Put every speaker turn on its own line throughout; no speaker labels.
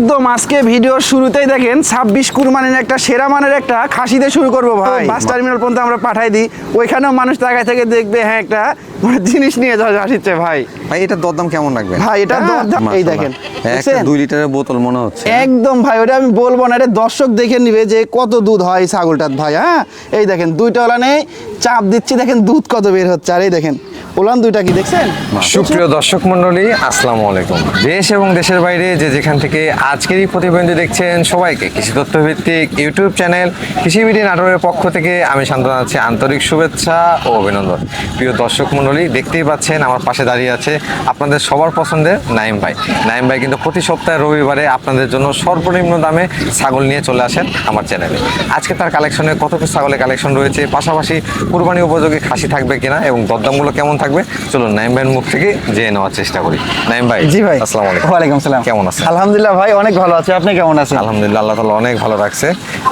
একদম আজকে ভিডিওর শুরুতেই দেখেন 26 কুরবানির একটা সেরা মানের একটা খাসিতে শুরু করবো ভাই। বাস টার্মিনাল পর্যন্ত আমরা পাঠাই দিই, ওইখানেও মানুষ তাকায় থেকে দেখবে হ্যাঁ একটা জিনিস নিয়ে যাওয়া আসছে ভাই।
ভাই এটা দরদাম কেমন রাখবেন?
ভাই এটা দরদাম এই দেখেন
একটা 2 লিটারের বোতল মনে হচ্ছে।
একদম ভাই ওটা আমি বলবো না, এটা দর্শক দেখে নিবে যে কত দুধ হয় ছাগলটার ভাই। হ্যাঁ এই দেখেন দুইটা ওলা নেই, চাপ দিচ্ছি দেখেন দুধ কত বের হচ্ছে। আর এই দেখেন ওলান দুইটা কি দেখছেন?
সুপ্রিয় দর্শক মন্ডলী, আসসালামু আলাইকুম। দেশ এবং দেশের বাইরে যে যেখান থেকে আজকের এই প্রতিবেদনটি দেখছেন সবাইকে কৃষি তথ্য ভিত্তিক ইউটিউব চ্যানেল কৃষি বিডি নাটোরের পক্ষ থেকে আমি শান্ত জানাচ্ছি আন্তরিক শুভেচ্ছা ও অভিনন্দন। প্রিয় দর্শক মন্ডলী, দেখতেই পাচ্ছেন আমার পাশে দাঁড়িয়ে আছে আপনাদের সবার পছন্দের নাইম ভাই। নাইম ভাই কিন্তু প্রতি সপ্তাহে রবিবারে আপনাদের জন্য সর্বনিম্ন দামে ছাগল নিয়ে চলে আসেন আমার চ্যানেলে। আজকে তার কালেকশনে কত পিস ছাগলের কালেকশন রয়েছে, পাশাপাশি কুরবানি উপযোগী খাসি থাকবে কিনা এবং দরদামগুলো কেমন থাকবে, চলুন নাইম ভাইয়ের মুখ থেকে জেনে নেওয়ার চেষ্টা করি। নাইম ভাই।
জি ভাই।
আসসালামু আলাইকুম।
ওয়ালাইকুম সালাম।
কেমন আছেন?
আলহামদুলিল্লাহ ভাই অনেক ভালো আছে, আপনি কেমন আছেন?
আলহামদুলিল্লাহ, আল্লাহ তাআলা অনেক ভালো রাখছে।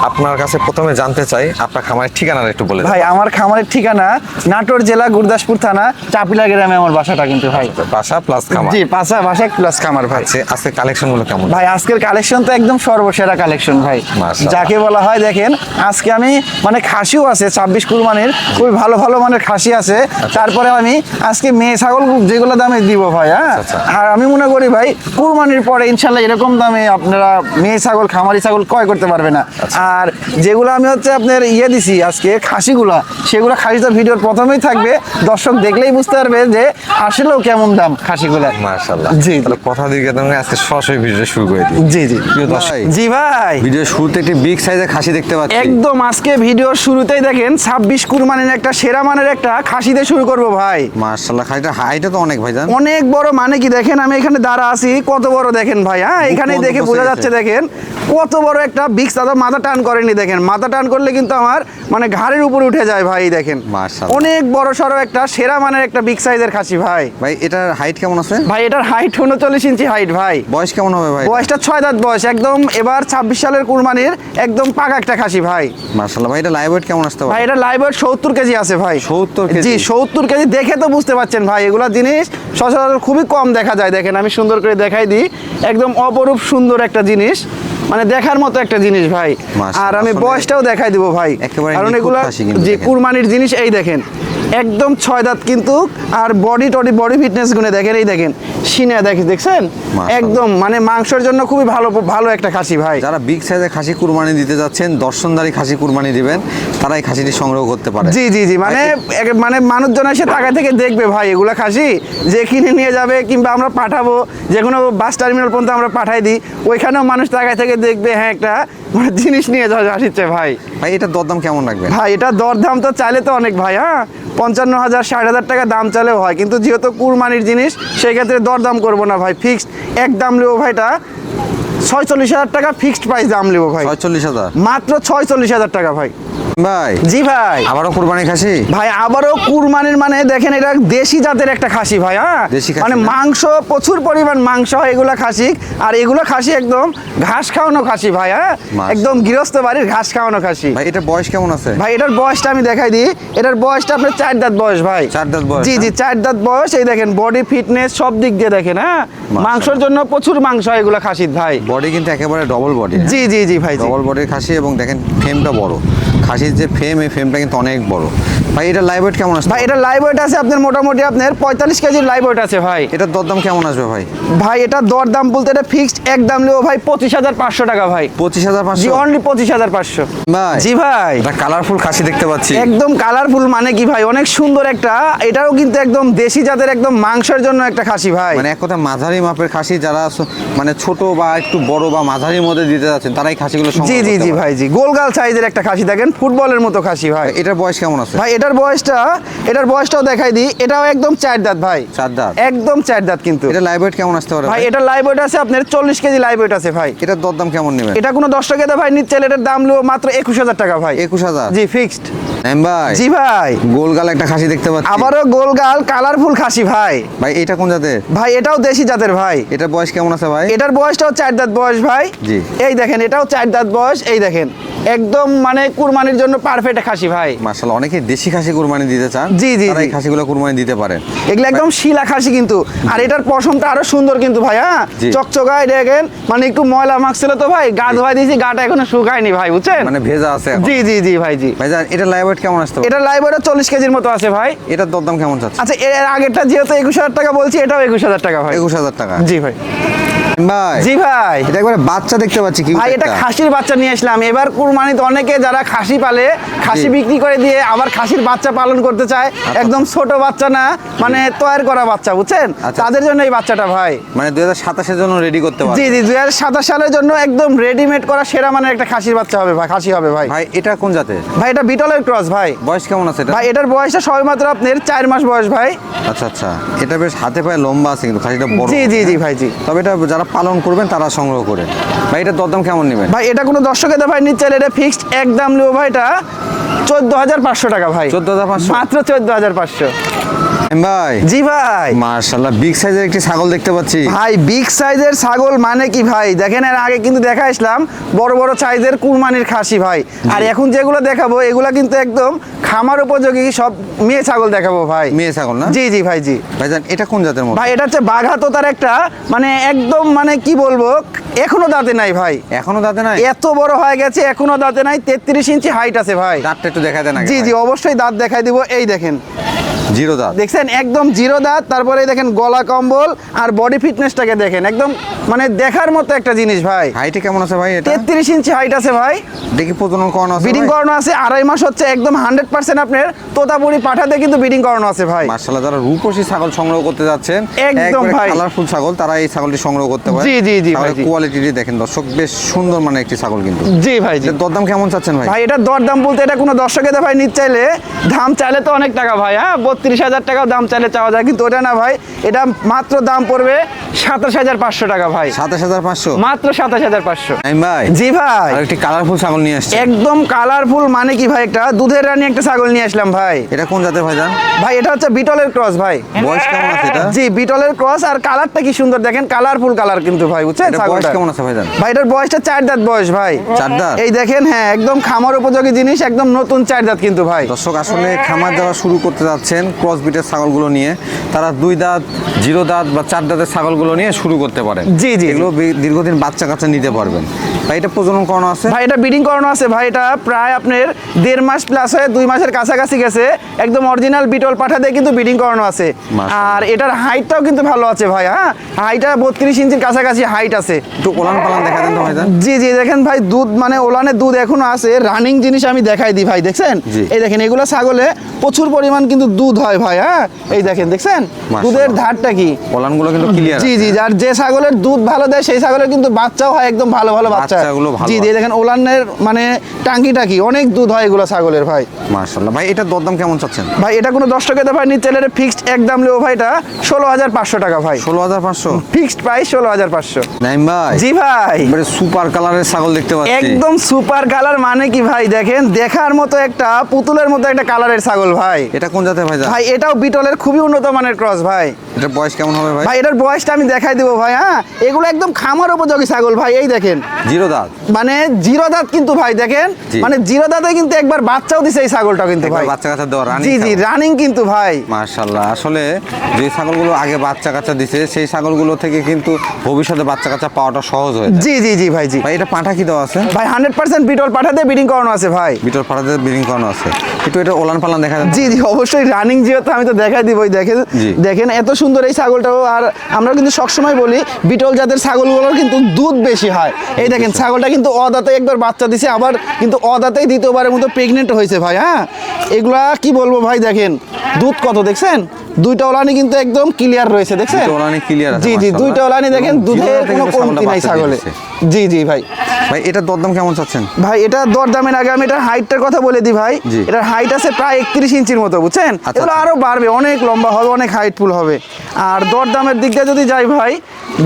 আপনার কাছে প্রথমে জানতে চাই আপনার খামারের ঠিকানাটা একটু বলে দিন।
ভাই আমার খামারের ঠিকানা নাটোর জেলা গুরদাসপুর থানা চাপিলা গ্রামে আমার বাসাটা কিন্তু ভাই।
বাসা প্লাস খামার।
জি বাসা প্লাস খামার ভাই।
আজকে কালেকশনগুলো কেমন?
ভাই আজকের কালেকশন তো একদম সর্বসেরা কালেকশন ভাই,
মাশাআল্লাহ।
যাকে বলা হয় দেখেন আজকে আমি মানে খাসিও আছে 26 কুরবানির, খুবই ভালো ভালো মানের খাসি আছে। তারপরে আমি আজকে মেয়ে ছাগল যেগুলো দামে দিব ভাই। হ্যাঁ আর আমি মনে করি ভাই কুরবানির পরে ইনশাল্লাহ এরকম দামে আপনারা মেয়ে ছাগল খামারি ছাগল ক্রয় করতে পারবে না। আর যেগুলো আমি হচ্ছে আপনার দিছি আজকে খাসিগুলা, সেগুলো খাসি তো ভিডিওর প্রথমেই থাকবে, দর্শক দেখলেই বুঝতে পারবে যে আসলেও কেমন দাম খাসিগুলা।
মাশাআল্লাহ।
জি
তাহলে কথা দিকে তুমি আজকে সরাসরি ভিডিও শুরু করে দিই।
জি জি
প্রিয় দর্শক,
জি ভাই
ভিডিও শুরুতে একটি বিগ সাইজের খাসি দেখতে পাচ্ছি।
একদম আজকে ভিডিওর শুরুতেই দেখেন 26 কুরবানির একটা সেরা মানের একটা খাসিতে শুরু করব ভাই।
মাশাআল্লাহ, খাসিটার হাইটটা তো অনেক ভাইজান।
অনেক বড়, মানে কি দেখেন আমি এখানে দাঁড়া আছি কত বড় দেখেন ভাই। হ্যাঁ এখানেই দেখে বোঝা যাচ্ছে দেখেন কত বড় একটা বিগ সাদা, মাথা টান করেনি দেখেন, মাথা টান করলে কিন্তু আমার মানে ঘাড়ের উপরে উঠে যায় ভাই। দেখেন
মাশাআল্লাহ,
অনেক বড় সড়ো একটা সেরা মানের একটা বিগ সাইজের খাসি ভাই।
ভাই এটার হাইট কেমন আছে?
ভাই এটার হাইট 39 ইঞ্চি হাইট ভাই।
বয়স কেমন হবে ভাই?
বয়সটা 6 দাঁত বয়স, একদম এবার 26 সালের কুরবানির একদম পাকা একটা খাসি ভাই।
মাশাআল্লাহ, ভাই এটা লাইভ ওয়েট কেমন আসতে
ভাই
পারে?
এটা লাইভ ওয়েট 70 কেজি আছে ভাই।
70 কেজি?
জি 70 কেজি, দেখে তো বুঝতে পারছেন ভাই এগুলা জিনিস সচরাচর খুবই কম দেখা যায়। দেখেন আমি সুন্দর করে দেখাই দিই, একদম অপরূপ সুন্দর একটা জিনিস, মানে দেখার মতো একটা জিনিস ভাই। আর আমি বয়সটাও দেখাই দিব ভাই, কারণ এগুলা যে কুরবানির জিনিস। এই দেখেন একদম 6 দাঁত কিন্তু, আর বডি ফিটনেস গুনে দেখেন, এই দেখেন সিনা দেখছেন একদম মানে মাংসের জন্য খুবই ভালো একটা খাসি ভাই।
যারা বিগ সাইজের খাসি কুরবানি দিতে যাচ্ছেন, দর্শনদারি খাসি কুরবানি দিবেন, তারা এই খাসিটি সংগ্রহ করতে পারে।
জি জি জি মানে মানুষজন এসে টাকা থেকে দেখবে ভাই এগুলা খাসি, যে কিনে নিয়ে যাবে কিংবা আমরা পাঠাবো, যে কোনো বাস টার্মিনাল পর্যন্ত আমরা পাঠাই দিই, ওইখানেও মানুষ টাকা থেকে দেখবে হ্যাঁ একটা মানে জিনিস নিয়ে যাওয়া আসছে ভাই।
ভাই এটা দরদাম কেমন রাখবেন?
ভাই এটা দরদাম তো চাইলে তো অনেক ভাই, হ্যাঁ 55,000 60,000 টাকা দাম চাইলেও হয়, কিন্তু যেহেতু কুরবানির জিনিস সেই ক্ষেত্রে দরদাম করবো না ভাই, ফিক্সড এক দাম নেবো ভাইটা 46,000 টাকা ফিক্সড প্রাইস দাম নেবো ভাই।
46,000?
মাত্র 46,000 টাকা ভাই।
ভাই
জি ভাই
আবারও কুরবানি খাসি?
ভাই আবারও কুরবানির, মানে দেখেন এটা দেশি জাতের একটা খাসি ভাই। হ্যাঁ মানে মাংস প্রচুর পরিমাণ মাংস হয় এগুলা খাসি, আর এগুলো খাসি একদম ঘাস খাওয়ানো খাসি ভাই। হ্যাঁ একদম গৃহস্থ বাড়ির ঘাস খাওয়ানো খাসি
ভাই। এটা বয়স কেমন আছে?
ভাই এটার বয়সটা আমি দেখাই দিই, এটার বয়সটা আপনার 4 দাঁত বয়স ভাই।
4 দাঁত বয়স?
জি জি 4 দাঁত বয়স। এই দেখেন বডি ফিটনেস সব দিক দিয়ে দেখেন, হ্যাঁ মাংসের জন্য প্রচুর মাংস হয় এগুলা খাসির ভাই।
বডি কিন্তু একেবারে ডবল বডি।
জি জি জি ভাই
ডবল বডির খাসি, এবং দেখেন ফ্রেমটা বড়। খাসির যে ফ্রেম, এই ফ্রেমটা কিন্তু অনেক বড় ভাই। এটা লাইভ ওয়েট কেমন আছে?
ভাই এটা লাইভ ওয়েট আছে আপনার মোটামুটি আপনার 45 কেজির লাইভ ওয়েট আছে ভাই।
এটার দরদাম কেমন আসবে ভাই?
ভাই এটা দরদাম বলতে এটা ফিক্সড এক দাম নেবো ভাই 25,500 টাকা ভাই।
25,500?
জি অনলি 25,500
ভাই।
জি ভাই
এটা কালারফুল খাসি দেখতে পাচ্ছি।
একদম কালারফুল, মানে কি ভাই অনেক সুন্দর একটা, এটাও কিন্তু একদম দেশি জাতের একদম মাংসের জন্য একটা খাসি ভাই।
মানে এক কথা মাঝারি মাপের খাসি, যারা মানে ছোট বা একটু বড় বা মাঝারির মধ্যে দিতে যাচ্ছেন, তারাই খাসিগুলো
জি জি জি ভাই জি গোলগাল সাইজের একটা খাসি দেখেন, ফুটবলের মতো খাসি ভাই।
এটার বয়স কেমন আছে
ভাই? এটার বয়সটাও দেখাই দিই, এটাও একদম 4 দাঁত ভাই।
4 দাঁত?
একদম 4 দাঁত কিন্তু।
এটা লাইভ ওয়েট কেমন আসতে পারে
ভাই? এটা লাইভ ওয়েট আছে আপনার 40 কেজি লাইভ ওয়েট আছে ভাই।
এটার দরদাম কেমন নেবেন?
এটা কোনো 10 টাকা ভাই নিচ্ছে, এটার দাম নেবো মাত্র 21,000 টাকা ভাই।
21,000?
জি ফিক্সড।
ভাই
জি ভাই
গোলগাল একটা খাসি দেখতে পাচ্ছি।
আবারও গোলগাল কালারফুল খাসি ভাই।
ভাই এটা কোন জাতের?
ভাই এটাও দেশি জাতের ভাই।
এটার বয়স কেমন আছে ভাই?
এটার বয়সটাও 4 দাঁত বয়স ভাই।
জি।
এই দেখেন এটাও 4 দাঁত বয়স। এই দেখেন একদম মানে কুরবানি কুরবানির জন্য পারফেক্ট খাসি ভাই।
মাশাআল্লাহ, অনেকে দেশি খাসি কুরবানি দিতে চান,
জি, জি,
তারা এই
জি।
খাসিগুলো কুরবানি দিতে পারেন।
এগুলো একদম শিলা খাসি কিন্তু, আর এটার পশমটা আরো সুন্দর কিন্তু ভাই, হ্যাঁ
জি।
চকচকায় দেখেন, মানে একটু ময়লা মাখছিল তো ভাই, গা ধোয়া দিয়েছি, গাটা এখনো শুকায়নি ভাই, বুঝছেন?
মানে ভেজা আছে এখন।
জি জি জি ভাই, জি।
ভাইজান এটা লাইভ ওয়েট কেমন আসতে পারে?
এটা লাইভ ওয়েট 40 কেজির মতো আছে ভাই।
এটার দরদাম কেমন চাচ্ছে?
আচ্ছা, এর আগেরটা যেহেতু 21,000 টাকা বলছি, এটাও 21,000 টাকা ভাই।
21,000 টাকা।
জি ভাই।
ভাই
জি ভাই।
এটা একবারে বাচ্চা দেখতে পাচ্ছি কি
ভাই এটা খাসির বাচ্চা নিয়ে আসলাম। এবার কুরবানিতে অনেকে যারা খাসি পালে, খাসি
জি।
বিক্রি করে দিয়ে আবার খাসির বাচ্চা পালন করতে চায়, একদম ছোট বাচ্চা না, মানে তৈরি করা বাচ্চা, বুঝছেন?
আচ্ছা।
তাদের জন্য এই বাচ্চাটা ভাই।
মানে 2027 এর জন্য রেডি করতে পারবে।
জি জি, 2027 সালের জন্য একদম রেডিমেড করা সেরা মানের একটা খাসির বাচ্চা হবে ভাই, খাসি হবে ভাই।
ভাই এটা কোন জাতের?
ভাই এটা বিটলের ক্রস ভাই।
বয়স কেমন আছে এটা?
ভাই এটার বয়সটা সবেমাত্র আপনার 4 মাস বয়স ভাই।
আচ্ছা আচ্ছা, এটা বেশ হাতে পায়ে লম্বা আছে কিন্তু খাসিটা বড়।
জি জি জি ভাই, জি।
তবে এটা যারা পালন করবেন তারা সংগ্রহ করে। ভাই এটা দরদাম কেমন নেবেন?
ভাই এটা কোনো দর্শকের ভাই নিচ্ছে, এটা ফিক্সড একদম নেবো ভাই, এটা 14,500 টাকা ভাই।
14,500?
মাত্র 14,500।
ভাই
জি ভাই।
মাশাআল্লাহ, বিগ সাইজের একটি ছাগল দেখতে পাচ্ছি।
ভাই বিগ সাইজের ছাগল মানে কি ভাই, দেখেন এর আগে কিন্তু দেখা আসলাম বড় বড় সাইজের কুরবানির খাসি ভাই, আর এখন যেগুলো দেখাবো এগুলা কিন্তু একদম খামার উপযোগী সব মেয়ে ছাগল দেখাবো ভাই।
মেয়ে ছাগল না?
জি জি ভাই, জি।
ভাইজান এটা কোন জাতের মধ্যে?
ভাই এটা হচ্ছে বাঘা তোতার একটা, মানে একদম মানে কি বলবো, এখনো দাঁতে নাই ভাই,
এখনো দাঁতে নাই?
এত বড় হয়ে গেছে এখনো দাঁতে নাই। 33 ইঞ্চি হাইট আছে ভাই।
দাঁতটা একটু দেখা দেন আগে।
জি জি, অবশ্যই দাঁত দেখাই দিব। এই দেখেন,
জিরো দাঁত।
দেখছেন একদম জিরো দাঁত। তারপরে দেখেন গলা কম্বল আর বডি ফিটনেসটাকে দেখেন, একদম মানে দেখার মতো একটা জিনিস ভাই।
হাইটে কেমন আছে ভাই এটা?
33 ইঞ্চি হাইট আছে ভাই।
দেখি প্রজনন করানো আছে?
ব্রিডিং করানো আছে, 2.5 মাস হচ্ছে, একদম 100% আপনার তোতাপুরি পাঠাতে কিন্তু ব্রিডিং করানো আছে ভাই।
মাশাআল্লাহ, যারা রূপসী ছাগল সংগ্রহ করতে যাচ্ছেন,
একদম ভাই।
কালারফুল ছাগল, তারা এই ছাগলটি সংগ্রহ করতে পারে।
জি, জি, জি ভাই, জি।
কোয়ালিটিটি দেখেন দর্শক, বেশ সুন্দর মানে একটি ছাগল কিন্তু।
জি ভাই, জি।
এটার দরদাম কেমন চাচ্ছেন ভাই?
ভাই এটা দরদাম বলতে, এটা কোনো দর্শকের ভাই নিতে চাইলে, দাম চাইলে তো অনেক টাকা ভাই, হ্যাঁ 32,000 টাকাও দাম চাইলে চাওয়া যায়, কিন্তু ওটা না ভাই, এটা মাত্র দাম পড়বে 27,500 টাকা ভাই।
27,500?
মাত্র 27,500।
ভাই
জি ভাই।
আর একটি কালারফুল ছাগল নিয়ে আসছে।
একদম কালারফুল মানে কি ভাই, একটা দুধের রানী একটা ছাগল নিয়ে আসলাম ভাই।
এটা কোন জাতের ভাইজান?
ভাই এটা হচ্ছে বিটলের ক্রস ভাই।
বয়স কেমন আছে এটা?
জি, বিটলের ক্রস, আর কালারটা কি সুন্দর দেখেন, কালারফুল কালার কিন্তু ভাই, বুঝছেন
এটা বয়স
ছাগলটা?
কেমন আছে ভাইজান?
ভাই এটার বয়সটা 4 দাঁত বয়স ভাই।
4 দাঁত?
এই দেখেন, হ্যাঁ একদম খামার উপযোগী জিনিস, একদম নতুন 4 দাঁত কিন্তু ভাই।
দর্শক আসলে খামার যারা শুরু করতে যাচ্ছেন ক্রস বিটের ছাগলগুলো নিয়ে, তারা 2 দাঁত, 0 দাঁত বা 4 দাঁতের ছাগলগুলো নিয়ে শুরু করতে পারেন।
জি, জি।
এগুলো দীর্ঘদিন বাচ্চা কাচ্চা নিতে পারবেন। ভাই এটা প্রজনন করানো আছে?
ভাই এটা ব্রিডিং করানো আছে ভাই, এটা প্রায় আপনার 1.5 মাস প্লাস হয়ে 2 মাসের কাছাকাছি গেছে, একদম অরিজিনাল বিটল পাঠা দিয়ে কিন্তু ব্রিডিং করানো আছে।
মাশাআল্লাহ।
আর এটার হাইটটাও কিন্তু ভালো আছে ভাই, হ্যাঁ হাইটটা 32 ইঞ্চির কাছাকাছি হাইট আছে।
একটু ওলান পালান দেখা দেন তো ভাইজান।
জি জি, দেখেন ভাই দুধ, মানে ওলানের দুধ এখনো আছে, রানিং জিনিস আমি দেখাই দিই ভাই, দেখছেন?
জি।
এই দেখেন এগুলো ছাগলে প্রচুর পরিমাণ কিন্তু দুধ হয় ভাই, হ্যাঁ এই দেখেন, দেখছেন দুধের ধারটা কি?
ওলানগুলো কিন্তু ক্লিয়ার।
জি জি, আর যে ছাগলের দুধ ভালো দেয় সেই ছাগলের কিন্তু বাচ্চাও হয় একদম ভালো ভালো বাচ্চা।
বাচ্চাগুলো ভালো
জি জি,
হয়।
দেখেন ওলানের মানে টাঙ্কিটা কি, অনেক দুধ হয় এগুলো ছাগলের ভাই।
মাশাআল্লাহ, ভাই এটার দরদাম কেমন চাচ্ছেন?
ভাই এটা কোনো দর্শকের ভাই নিচ্ছে, এটা ফিক্সড একদম নেবো ভাই, এটা 16,500 টাকা ভাই।
16,500?
Fixed price 16,500।
নাইম ভাই।
জি ভাই।
এবারে সুপার কালারের ছাগল দেখতে পাচ্ছি।
একদম সুপার কালার মানে কি ভাই, দেখেন দেখার মতো একটা পুতুলের মতো একটা কালারের ছাগল ভাই।
এটা কোন জাতের ভাইজান?
ভাই এটাও বিটলের খুবই উন্নত মানের ক্রস ভাই।
এটার বয়স কেমন হবে ভাই?
ভাই এটার বয়সটা আমি দেখাই দিব ভাই, হ্যাঁ এগুলো একদম খামার উপযোগী ছাগল ভাই। এই দেখেন
0 দাঁত?
মানে 0 দাঁত কিন্তু ভাই, দেখেন
জি।
মানে 0 দাঁতে কিন্তু একবার বাচ্চাও দিছে এই ছাগলটা কিন্তু ভাই।
বাচ্চা কাচ্চা দেওয়া রানিং?
জি জি, রানিং কিন্তু ভাই।
মাশাআল্লাহ, আসলে যে ছাগলগুলো আগে বাচ্চা কাচ্চা দিছে সেই ছাগলগুলো থেকে কিন্তু ভবিষ্যতে বাচ্চা কাচ্চা পাওয়াটা সহজ হয়ে যায়।
জি জি জি ভাই, জি।
ভাই এটা পাঠা কি দেওয়া আছে?
ভাই 100% বিটল পাঠাতে ব্রিডিং করানো আছে ভাই।
বিটল পাঠাতে ব্রিডিং করানো আছে। একটু এটা ওলান পালান দেখা যাচ্ছে?
জি জি, অবশ্যই রানিং, যেহেতু আমি তো দেখাই দিব। দেখেন
জি।
দেখেন এত সুন্দর এই ছাগলটাও। আর আমরা কিন্তু সবসময় বলি বিটল জাতের ছাগলগুলোর কিন্তু দুধ বেশি হয়। এই দেখেন ছাগলটা কিন্তু অদাঁতে একবার বাচ্চা দিছে, আবার কিন্তু অদাঁতেই দ্বিতীয়বারের মতো প্রেগনেন্ট হয়েছে ভাই, হ্যাঁ এগুলা কি বলবো ভাই, দেখেন দুধ কত, দেখছেন দুইটা ওলানি কিন্তু একদম ক্লিয়ার রয়েছে, দেখছেন?
দুটো ওলানি clear আছে,
জি জি,
মাশাআল্লাহ।
দুইটা ওলানি দেখেন,
এবং
দুধের
জিরো
কোনো
থেকে
কমতি নাই
বাচ্চা
ছাগলে।
দিয়েছে।
জি জি ভাই।
ভাই এটার দরদাম কেমন চাচ্ছেন?
ভাই এটা দরদামের আগে আমি এটার হাইটটার কথা বলে দিই ভাই।
জি।
এটার হাইট আছে প্রায় 31 ইঞ্চির মতো, বুঝছেন?
আচ্ছা,
এগুলো
আচ্ছা।
আরো বাড়বে, অনেক লম্বা হবে, অনেক হাইটফুল হবে। আর দরদামের দিক দিয়ে যদি যাই ভাই,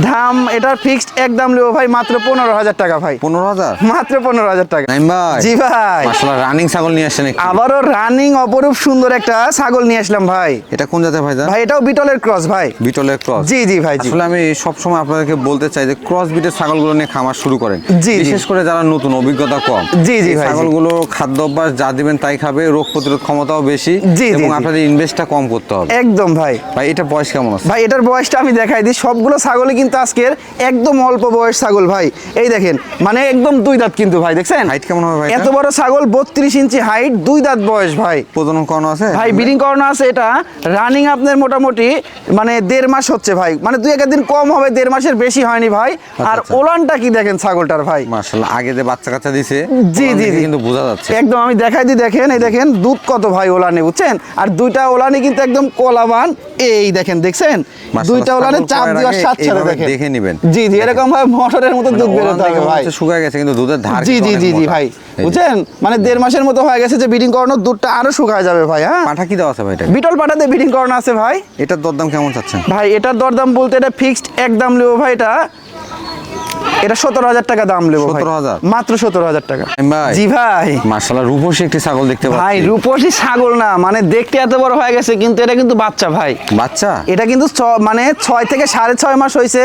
দাম এটার ফিক্সড একদম নেবো ভাই মাত্র 15,000 টাকা ভাই।
15,000?
মাত্র 15,000 টাকা।
নাইম ভাই।
জি ভাই।
মাশাআল্লাহ, রানিং ছাগল নিয়ে আসছেন একটু।
আবারও রানিং অপরূপ সুন্দর একটা ছাগল নিয়ে আসলাম ভাই।
এটা কোন জাতের ভাইজান?
ভাই এটাও বিটলের ক্রস ভাই।
বিটলের ক্রস।
জি জি ভাই জি।
আসলে আমি সবসময় আপনাদেরকে বলতে চাই যে ক্রস বিটের ছাগলগুলো নিয়ে খামার শুরু করেন,
জি, জি।
বিশেষ করে যারা নতুন, অভিজ্ঞতা কম।
জি, জি
এই
ভাই, জি।
ছাগলগুলো খাদ্য অভ্যাস যা দিবেন তাই খাবে, রোগ প্রতিরোধ ক্ষমতাও বেশি,
জি, জি,
এবং
জি।
আপনাদের ইনভেস্টটা কম করতে হবে।
একদম ভাই।
ভাই এটা বয়স কেমন আছে?
ভাই এটার বয়সটা আমি দেখাই দিই। সবগুলো ছাগলই কিন্তু আজকের একদম অল্প বয়স ছাগল ভাই। এই দেখেন মানে একদম 2 দাঁত কিন্তু ভাই, দেখছেন
হাইট কেমন হবে ভাই?
এত বড় ছাগল 32 ইঞ্চি হাইট, 2 দাঁত বয়স ভাই।
প্রজনন করানো আছে
ভাই ব্রিডিং করানো আছে। এটা রানিং আপনার মোটামুটি মানে 1.5 মাস হচ্ছে ভাই, মানে 2-1 দিন কম হবে, 1.5 মাসের বেশি হয়নি ভাই। আর
আচ্ছা।
ওলানটা কি দেখেন ছাগলটার ভাই।
মাশাআল্লাহ, আগে যে বাচ্চা কাচ্চা দিছে
জি,
ওখান
জি,
থেকে
জি।
কিন্তু বোঝা যাচ্ছে।
একদম আমি দেখাই দিই, দেখেন এই দেখেন দুধ কত ভাই ওলানে, বুঝছেন? আর 2টা ওলানে কিন্তু একদম কলাবান। এই দেখেন, দেখছেন
মাশাআল্লাহ,
2টা ওলানে
ছাগল
চাপ
করার
দেওয়ার
আগে
সাথে
এইভাবে
দেখেন,
দেখে নিবেন।
জি জি, এরকম ভাবে মোটরের মতো দুধ বেরোতে হবে ভাই।
শুকায় গেছে কিন্তু দুধের ধার
জি
কিন্তু
জি
অনেক
জি জি
মোটা।
ভাই,
এই যে।
বুঝছেন? মানে 1.5 মাসের মতো হয়ে গেছে যে ব্রিডিং করানোর, দুধটা আরো শুকায় যাবে ভাই। হ্যাঁ,
পাঠা কি দেওয়া আছে ভাই? এটা
বিটল পাটাতে ব্রিডিং করানো আছে ভাই।
এটার দরদাম কেমন চাচ্ছেন?
ভাই এটার দরদাম বলতে এটা ফিক্সড একদম নেবো ভাই। এটা 17,000 টাকা দাম নেবো ভাই।
17,000?
মাত্র 17,000 টাকা।
ভাই
জি ভাই।
মাশাআল্লাহ, রূপসী একটি ছাগল দেখতে
ভাই
পাচ্ছি।
রূপসী ছাগল না, মানে দেখতে এত বড় হয়ে গেছে কিন্তু এটা কিন্তু বাচ্চা ভাই।
বাচ্চা?
এটা কিন্তু মানে 6 থেকে 6.5 মাস হয়েছে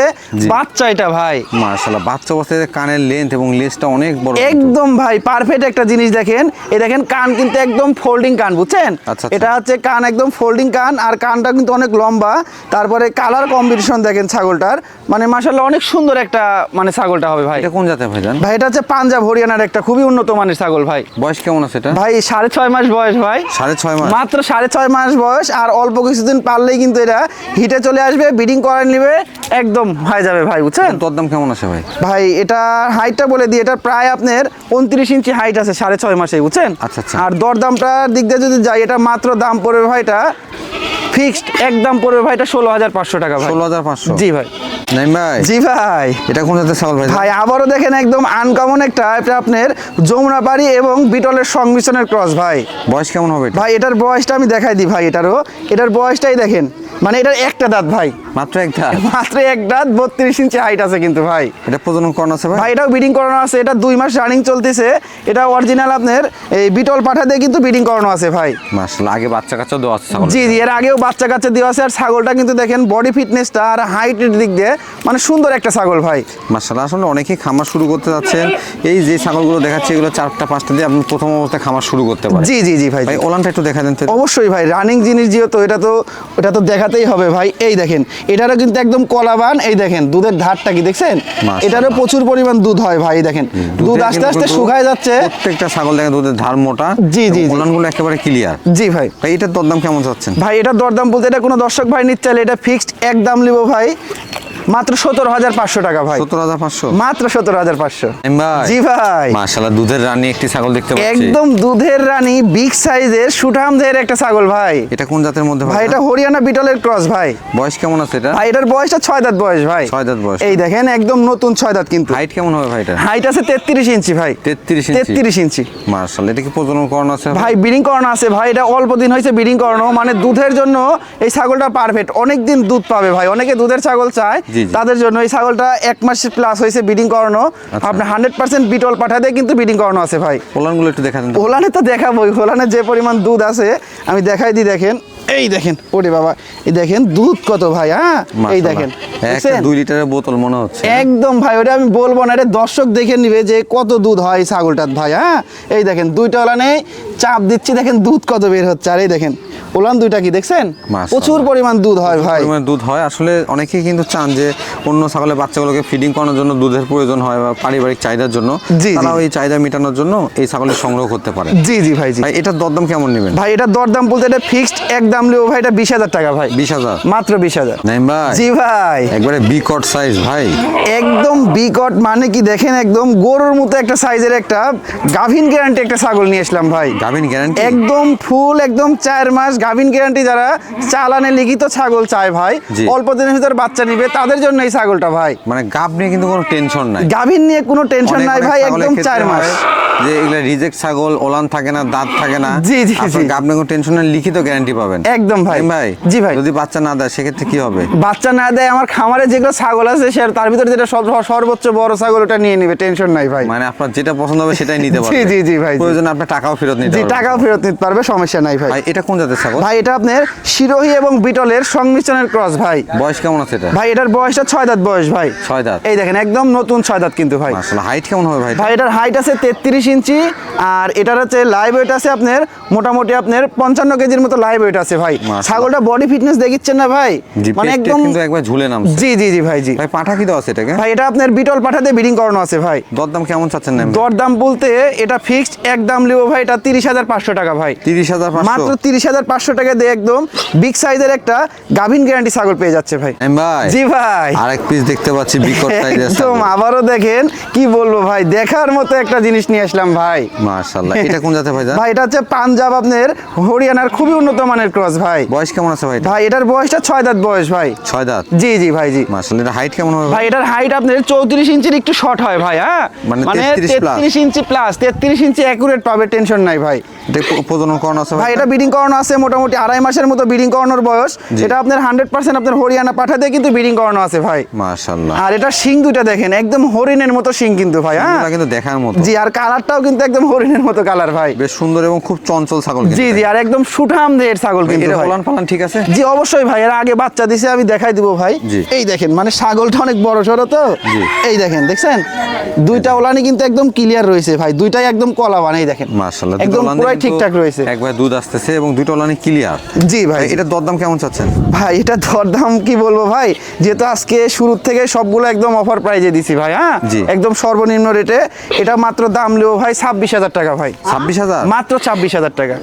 বাচ্চা এটা ভাই।
মাশাআল্লাহ, বাচ্চা অবস্থায় কানের লেন্থ এবং লেজটা অনেক বড়।
একদম ভাই পারফেক্ট একটা জিনিস দেখেন। এই দেখেন কান কিন্তু একদম ফোল্ডিং কান, বুঝছেন?
আচ্ছা।
এটা হচ্ছে কান একদম ফোল্ডিং কান, আর কানটা কিন্তু অনেক লম্বা। তারপরে কালার কম্বিনেশন দেখেন ছাগলটার, মানে মাশাআল্লাহ অনেক সুন্দর একটা মানে ছাগলটা হবে ভাই।
এটা কোন জাতের ভাইজান?
ভাই এটা হচ্ছে পাঞ্জাব হরিয়ানার একটা খুবই উন্নত মানের ছাগল ভাই।
বয়স কেমন আছে এটা?
ভাই 6.5 মাস বয়স ভাই।
6.5 মাস?
মাত্র 6.5 মাস বয়স। আর অল্প কিছুদিন পারলেই কিন্তু এটা হিটে চলে আসবে, ব্রিডিং করে নিবে, একদম হয়ে যাবে ভাই, বুঝছেন?
দরদাম কেমন আছে ভাই?
ভাই এটা হাইটটা বলে দিই, এটা প্রায় আপনার 29 ইঞ্চি হাইট আছে 6.5 মাসে, বুঝছেন?
আচ্ছা, আচ্ছা।
আর দরদামটার দিক দিয়ে যদি যাই, এটা মাত্র দাম পড়বে ভাই, এটা ফিক্সড একদম পড়বে ভাই, এটা 16,500 টাকা ভাই।
16,500?
জি ভাই।
নাইম ভাই,
জি ভাই।
এটা কোন জাতের ছাগল ভাই?
ভাই আবারও দেখেন একদম আনকমন একটা, এটা আপনার যমুনাপাড়ি এবং বিটলের সংমিশ্রণের ক্রস ভাই।
বয়স কেমন হবে এটা?
ভাই এটার বয়সটা আমি দেখাই দিই ভাই। এটার বয়সটাই দেখেন, মানে এটার একটা দাঁত ভাই,
মাত্র একটা?
মাত্র এক দাঁত, 32 ইঞ্চি হাইট আছে কিন্তু ভাই।
এটা প্রজনন করানো আছে ভাই?
ভাই এটাও ব্রিডিং করানো আছে। এটা 2 মাস রানিং চলতেছে। এটা অরিজিনাল আপনার এই বিটল পাঠা দিয়ে কিন্তু ব্রিডিং করানো আছে ভাই।
মাশাআল্লাহ, আগে বাচ্চা কাচ্চা দেওয়া আছে ছাগল?
জি জি, এর আগেও বাচ্চা কাচ্চা দেওয়া আছে। আর ছাগলটা কিন্তু দেখেন বডি ফিটনেসটা আর হাইটের দিক দিয়ে মানে সুন্দর একটা ছাগল ভাই।
মাশাআল্লাহ, আসলে অনেকেই খামার শুরু করতে যাচ্ছেন, এই যে ছাগলগুলো দেখাচ্ছি এগুলো 4টা-5টা দিয়ে আপনি প্রথম অবস্থায় খামার শুরু করতে পারেন।
জি জি জি ভাই।
ভাই ওলানটা একটু দেখা দেন তো।
অবশ্যই ভাই, রানিং জিনিস যেহেতু এটা তো দেখাতেই হবে ভাই। এই দেখেন এটারও কিন্তু একদম কলাবান। এই দেখেন দুধের ধারটা কি দেখছেন?
মাশাআল্লাহ।
এটারও প্রচুর পরিমাণ দুধ হয় ভাই। দেখেন দুধ আস্তে আস্তে শুকায় যাচ্ছে।
প্রত্যেকটা ছাগল দেখেন দুধের ধার মোটা।
জি, জি, জি।
ওলানগুলো একেবারে ক্লিয়ার।
জি ভাই।
ভাই এটার দরদাম কেমন চাচ্ছেন?
ভাই এটার দরদাম বলতে, এটা কোনো দর্শক ভাই নিতে চাইলে এটা ফিক্সড একদম নিব ভাই, মাত্র 17,500 টাকা ভাই।
17,500?
মাত্র 17,500।
ভাই
জি ভাই।
মাশাআল্লাহ, দুধের রানী একটি ছাগল দেখতে পাচ্ছি।
একদম দুধের রানী, বিগ সাইজের সুঠামদের একটা ছাগল ভাই।
এটা কোন জাতের মধ্যে
ভাই এটা হরিয়ানা বিটলের ক্রস ভাই।
বয়স কেমন আছে এটা?
ভাই এটার বয়সটা 6 দাঁত বয়স ভাই।
6 দাঁত বয়স।
এই দেখেন একদম নতুন 6 দাঁত কিন্তু।
হাইট কেমন হবে ভাই এটা?
হাইট আছে 33 ইঞ্চি ভাই।
33 ইঞ্চি?
33 ইঞ্চি।
মাশাআল্লাহ, এটা কি প্রজনন করানো আছে
ভাই ব্রিডিং করানো আছে ভাই। এটা অল্প দিন হয়েছে ব্রিডিং করানো, মানে দুধের জন্য এই ছাগলটা পারফেক্ট। অনেক দিন দুধ পাবে ভাই, অনেকে দুধের ছাগল চায়,
জি, জি।
তাদের জন্য এই ছাগলটা 1 মাস প্লাস হয়েছে ব্রিডিং করানো। আপনি 100% বিটল পাঠা দিয়ে কিন্তু ব্রিডিং করানো আছে ভাই।
ওলানগুলো একটু দেখা দেন তো।
ওলানে তো দেখাবোই, ওলানে যে পরিমাণ দুধ আছে আমি দেখাই দিই। দেখেন এই দেখেন, ওরে বাবা, এই দেখেন দুধ কত ভাই। হ্যাঁ এই দেখেন,
একটা
দেখছেন?
2 লিটারের বোতল মনে হচ্ছে।
একদম ভাই, ওটা আমি বলবো না, এটা দর্শক দেখে নিবে যে কত দুধ হয় এই ছাগলটার ভাই। হ্যাঁ এই দেখেন 2টা ওলানে চাপ দিচ্ছি, দেখেন দুধ কত বের হচ্ছে। আর এই দেখেন ওলান 2টা কি দেখছেন?
মাশাআল্লাহ।
প্রচুর পরিমাণ দুধ হয় ভাই।
পরিমাণে দুধ হয়। আসলে অনেকেই কিন্তু চান যে অন্য ছাগলের বাচ্চাগুলোকে ফিডিং করানোর জন্য দুধের প্রয়োজন হয়, বা পারিবারিক চাহিদার জন্য
জি, জি।
তারা ওই চাহিদা মেটানোর জন্য এই ছাগলের সংগ্রহ করতে পারে।
জি জি ভাই জি।
ভাই এটার দরদাম কেমন নেবেন?
ভাই এটার দরদাম বলতে এটা ফিক্সড একদম নেবো ভাই, এটা 20,000 টাকা ভাই।
20,000?
মাত্র 20,000।
নাইম ভাই,
জি ভাই।
একবারে বিকট সাইজ ভাই।
একদম বিকট মানে কি দেখেন, একদম গরুর মতো একটা সাইজের একটা গাভিন গ্যারান্টি একটা ছাগল নিয়ে আসলাম ভাই।
গাভিন গ্যারান্টি?
একদম ফুল, একদম 4 মাস গাভিন গ্যারান্টি। যারা চালানে লিখিত ছাগল চায় ভাই,
জি।
অল্প দিনের ভিতর বাচ্চা নিবে, তাদের জন্য এই ছাগলটা ভাই।
মানে গাভ নিয়ে কিন্তু কোনো টেনশন নাই।
গাভিন নিয়ে কোনো টেনশন
অনেক
নাই
অনেক
ভাই,
ছাগলের
একদম
ক্ষেত্রে
4 মাস।
হয় যে এগুলা রিজেক্ট ছাগল, ওলান থাকে না, দাঁত থাকে না।
জি, জি, জি।
গাভ নিয়ে কোনো টেনশন নেই, লিখিত গ্যারান্টি পাবেন।
একদম ভাই।
ভাই
জি ভাই।
যদি বাচ্চা না দেয় সেক্ষেত্রে কি হবে?
বাচ্চা না দেয় আমার খামারে যেগুলো ছাগল আছে সে তার ভিতরে যেটা সর্বোচ্চ বড় ছাগল ওটা নিয়ে নিবে, টেনশন নাই ভাই।
মানে আপনার যেটা পছন্দ হবে সেটাই নিতে পারবে।
জি জি ভাই, জি।
প্রয়োজনে আপনার টাকাও ফেরত নিতে
জি
পারবেন।
টাকাও ফেরত নিতে পারবে, সমস্যা নাই ভাই।
ভাই এটা কোন জাতের ছাগল?
ভাই এটা আপনার শিরোহী এবং বিটলের সংমিশ্রণের ক্রস ভাই।
বয়স কেমন আছে এটা?
ভাই এটার বয়সটা 6 দাঁত বয়স ভাই।
6 দাঁত।
এই দেখেন একদম নতুন 6 দাঁত কিন্তু ভাই।
আসলে হাইট কেমন হবে ভাই?
ভাই এটার হাইট আছে 33 ইঞ্চি, আর এটার হচ্ছে লাইভ ওয়েট আছে আপনার মোটামুটি আপনার 55 কেজির মতো লাইভ ওয়েট আছে ভাই।
মাশাআল্লাহ।
ছাগলটা বডি ফিটনেস দেখিচ্ছেন না ভাই,
জি,
মানে
পেট
একদম
কিন্তু একবার ঝুলে নামছে।
জি জি জি ভাই জি।
ভাই পাঠা কি দেওয়া আছে এটাকে?
ভাই এটা আপনার বিটল পাঠাতে ব্রিডিং করানো আছে ভাই।
দরদাম কেমন চাচ্ছেন না?
দরদাম বলতে এটা ফিক্সড একদম লিও ভাই, এটা 30,500 টাকা ভাই।
30,500
মাত্র 30,500 টাকা দিয়ে একদম বিগ সাইজের একটা গাভিন গ্যারান্টি ছাগল পেয়ে যাচ্ছে ভাই।
ভাই
জি ভাই।
আরেক পিস দেখতে পাচ্ছি বিকট সাইজের
একদম
ছাগল।
আবারও দেখেন কি বলবো ভাই, দেখার মতো একটা জিনিস নিয়ে আসলাম ভাই।
মাশাআল্লাহ। এটা কোন জাতের ভাই?
ভাই এটা হচ্ছে পাঞ্জাব আপনার হরিয়ানার খুবই উন্নত মানের ক্রস ভাই।
বয়স কেমন আছে ভাই?
ভাই এটার বয়সটা 6 দাঁত বয়স ভাই।
6 দাঁত।
জি জি ভাই জি।
মাশাআল্লাহ। এটা হাইট কেমন হবে
ভাই এটার হাইট আপনার 34 ইঞ্চির একটু শর্ট হয় ভাই। হ্যাঁ
মানে
মানে
33 plus।
33 ইঞ্চি প্লাস, 33 ইঞ্চি অ্যাকুরেট পাবে, টেনশন নাই ভাই।
এটা প্রজনন করানো আছে
ভাই এটা ব্রিডিং করানো আছে মোটামুটি 2.5 মাসের মতো ব্রিডিং করানোর বয়স।
জি।
এটা আপনার 100% আপনার হরিয়ানা পাঠাতে কিন্তু ব্রিডিং করানো আছে ভাই।
মাশাআল্লাহ।
আর এটা শিং দুইটা দেখেন একদম হরিণের মতো শিং কিন্তু ভাই। হ্যাঁ
এটা কিন্তু দেখার মতো।
জি, আর কালারটাও কিন্তু একদম হরিণের মতো কালার ভাই।
বেশ সুন্দর এবং খুব চঞ্চল ছাগল কিন্তু।
জি জি, আর একদম সুঠাম দেহের ছাগল কিন্তু
এটা
ভাই।
ওলান পালান ঠিক আছে?
জি অবশ্যই ভাই, এর আগে বাচ্চা দিছে, আমি দেখাই দিব ভাই।
জি।
এই দেখেন মানে ছাগলটা অনেক বড় সড়ো তো।
জি।
এই দেখেন দেখছেন দুইটা ওলানি কিন্তু একদম ক্লিয়ার রয়েছে ভাই, দুইটাই একদম কলাবান। এই দেখেন
মাশাআল্লাহ।
একদম পুরাই ঠিকঠাক রয়েছে।
একবার দুধ আসতেছে এবং দুইটা ওলানি ক্লিয়ার।
জি ভাই।
এটা দরদাম কেমন চাচ্ছেন?
ভাই এটা দরদাম কি বলবো ভাই, যেহেতু আজকে শুরু থেকে সবগুলো একদম অফার প্রাইজে দিছি ভাই। হ্যাঁ
জি।
একদম সর্বনিম্ন রেটে। এটা মাত্র দাম লিও ভাই 26,000 টাকা ভাই।
26,000?
মাত্র 26,000 টাকা।